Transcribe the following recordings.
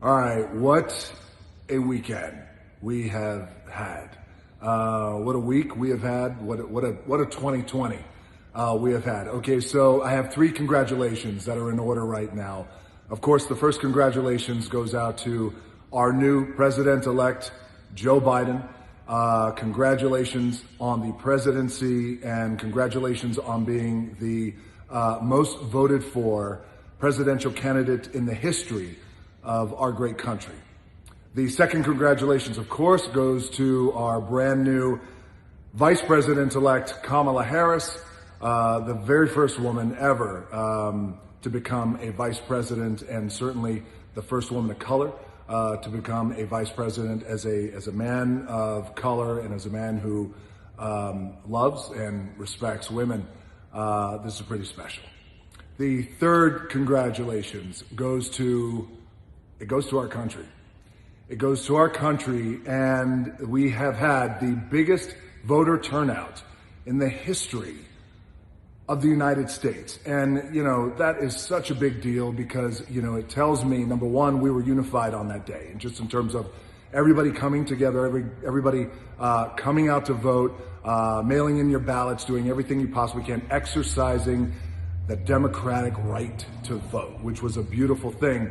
All right, what a weekend we have had. What a week we have had. What a 2020 we have had. Okay, so I have three congratulations that are in order right now. Of course, the first congratulations goes out to our new president-elect, Joe Biden. Congratulations on the presidency and congratulations on being the most voted for presidential candidate in the history of our great country. The second congratulations, of course, goes to our brand new Vice President-elect Kamala Harris, the very first woman ever to become a vice president, and certainly the first woman of color to become a vice president as a man of color and as a man who loves and respects women. This is pretty special. The third congratulations goes to our country. It goes to our country, and we have had the biggest voter turnout in the history of the United States. And, that is such a big deal because, it tells me, number one, we were unified on that day. And just in terms of everybody coming together, everybody coming out to vote, mailing in your ballots, doing everything you possibly can, exercising the democratic right to vote, which was a beautiful thing.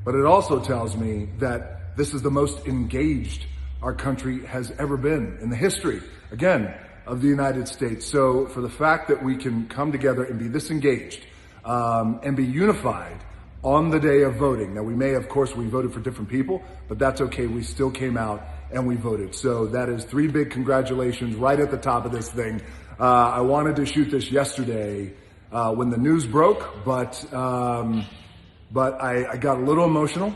But it also tells me that this is the most engaged our country has ever been in the history, again, of the United States. So for the fact that we can come together and be this engaged and be unified on the day of voting. Now, we voted for different people, but that's okay. We still came out and we voted. So that is three big congratulations right at the top of this thing. I wanted to shoot this yesterday when the news broke, but I got a little emotional.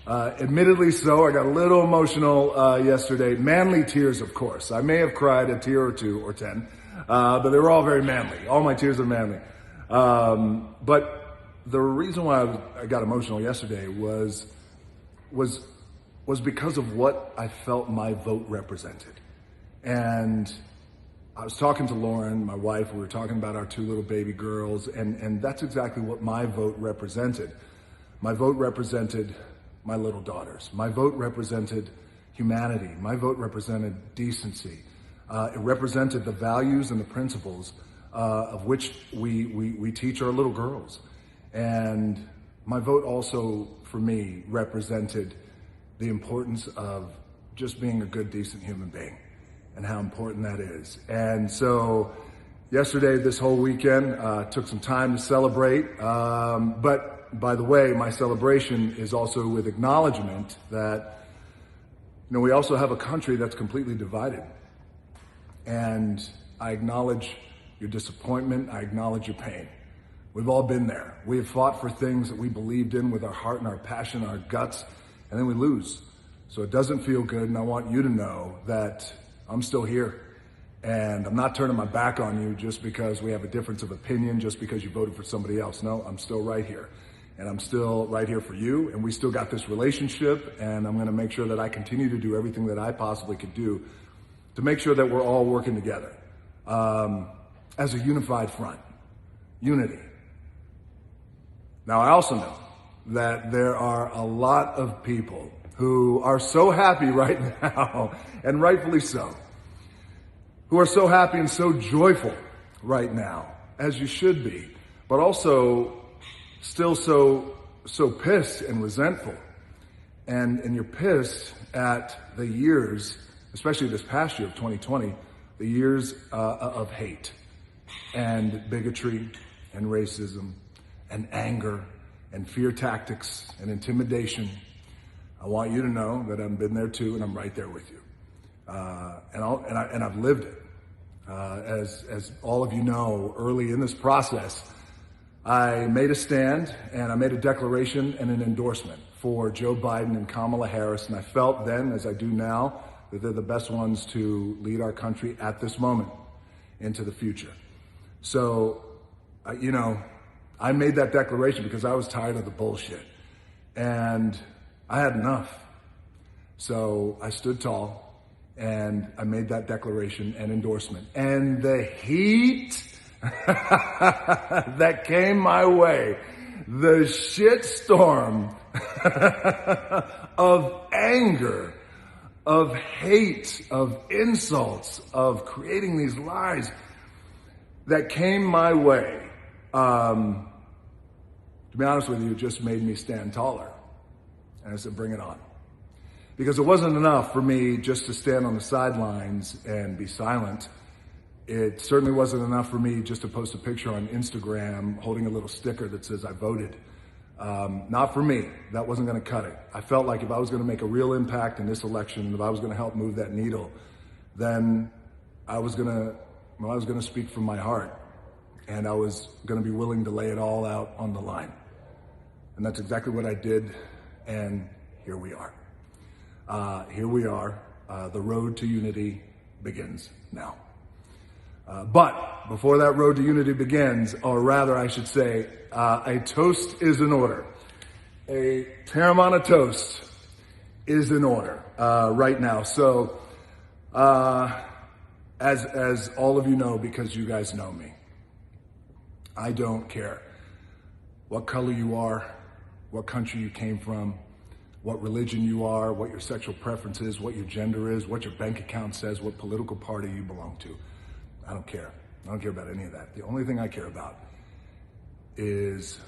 Admittedly so, I got a little emotional yesterday. Manly tears, of course. I may have cried a tear or two or 10, but they were all very manly. All my tears are manly. But the reason why I got emotional yesterday was because of what I felt my vote represented. And I was talking to Lauren, my wife, we were talking about our two little baby girls, and that's exactly what my vote represented. My vote represented my little daughters. My vote represented humanity. My vote represented decency. It represented the values and the principles of which we teach our little girls. And my vote also, for me, represented the importance of just being a good, decent human being and how important that is. And so yesterday, this whole weekend, took some time to celebrate, but by the way, my celebration is also with acknowledgement that, we also have a country that's completely divided. And I acknowledge your disappointment. I acknowledge your pain. We've all been there. We have fought for things that we believed in with our heart and our passion, our guts, and then we lose. So it doesn't feel good, and I want you to know that I'm still here. And I'm not turning my back on you just because we have a difference of opinion, just because you voted for somebody else. No, I'm still right here. And I'm still right here for you, and we still got this relationship, and I'm going to make sure that I continue to do everything that I possibly could do to make sure that we're all working together as a unified front. Unity. Now, I also know that there are a lot of people who are so happy right now, and rightfully so, who are so happy and so joyful right now, as you should be, but also still so pissed and resentful. And you're pissed at the years, especially this past year of 2020, the years of hate and bigotry and racism and anger and fear tactics and intimidation. I want you to know that I've been there too, and I'm right there with you. And I've lived it. As all of you know, early in this process, I made a stand and I made a declaration and an endorsement for Joe Biden and Kamala Harris. And I felt then, as I do now, that they're the best ones to lead our country at this moment into the future. So, I made that declaration because I was tired of the bullshit and I had enough. So I stood tall and I made that declaration and endorsement. And the heat that came my way the shitstorm of anger, of hate, of insults, of creating these lies that came my way, to be honest with you, it just made me stand taller. And I said, bring it on. Because it wasn't enough for me just to stand on the sidelines and be silent. It certainly wasn't enough for me just to post a picture on Instagram holding a little sticker that says I voted. Not for me. That wasn't going to cut it. I felt like if I was going to make a real impact in this election, and if I was going to help move that needle, then I was going to speak from my heart, and I was going to be willing to lay it all out on the line. And that's exactly what I did, and here we are. Here we are. The road to unity begins now. But before that road to unity begins, or rather I should say, a toast is in order. A Terramana toast is in order right now. So as all of you know, because you guys know me, I don't care what color you are, what country you came from, what religion you are, what your sexual preference is, what your gender is, what your bank account says, what political party you belong to. I don't care. I don't care about any of that. The only thing I care about is,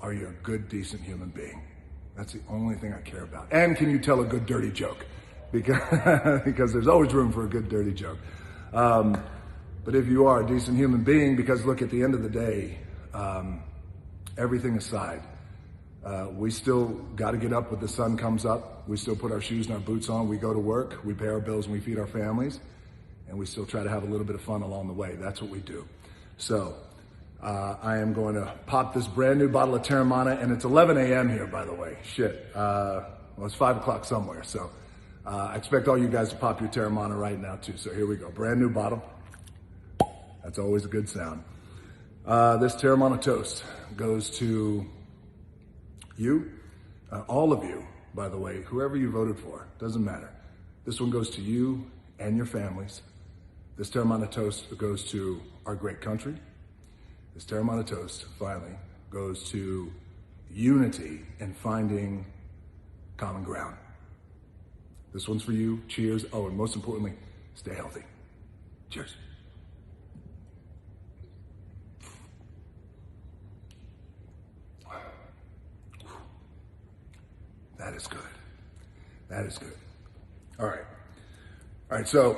are you a good, decent human being? That's the only thing I care about. And can you tell a good, dirty joke? Because there's always room for a good, dirty joke. But if you are a decent human being, because look, at the end of the day, everything aside, we still got to get up when the sun comes up. We still put our shoes and our boots on. We go to work. We pay our bills and we feed our families. And we still try to have a little bit of fun along the way. That's what we do. So I am going to pop this brand new bottle of Terramana, and it's 11 a.m. here, by the way. Shit. Well, it's 5 o'clock somewhere. So I expect all you guys to pop your Terramana right now, too. So here we go. Brand new bottle. That's always a good sound. This Terramana toast goes to you, all of you, by the way, whoever you voted for, doesn't matter. This one goes to you and your families. This Terramana toast goes to our great country. This Terramana toast, finally, goes to unity and finding common ground. This one's for you. Cheers. Oh, and most importantly, stay healthy. Cheers. That is good. That is good. All right. All right, so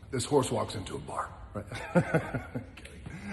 this horse walks into a bar, right?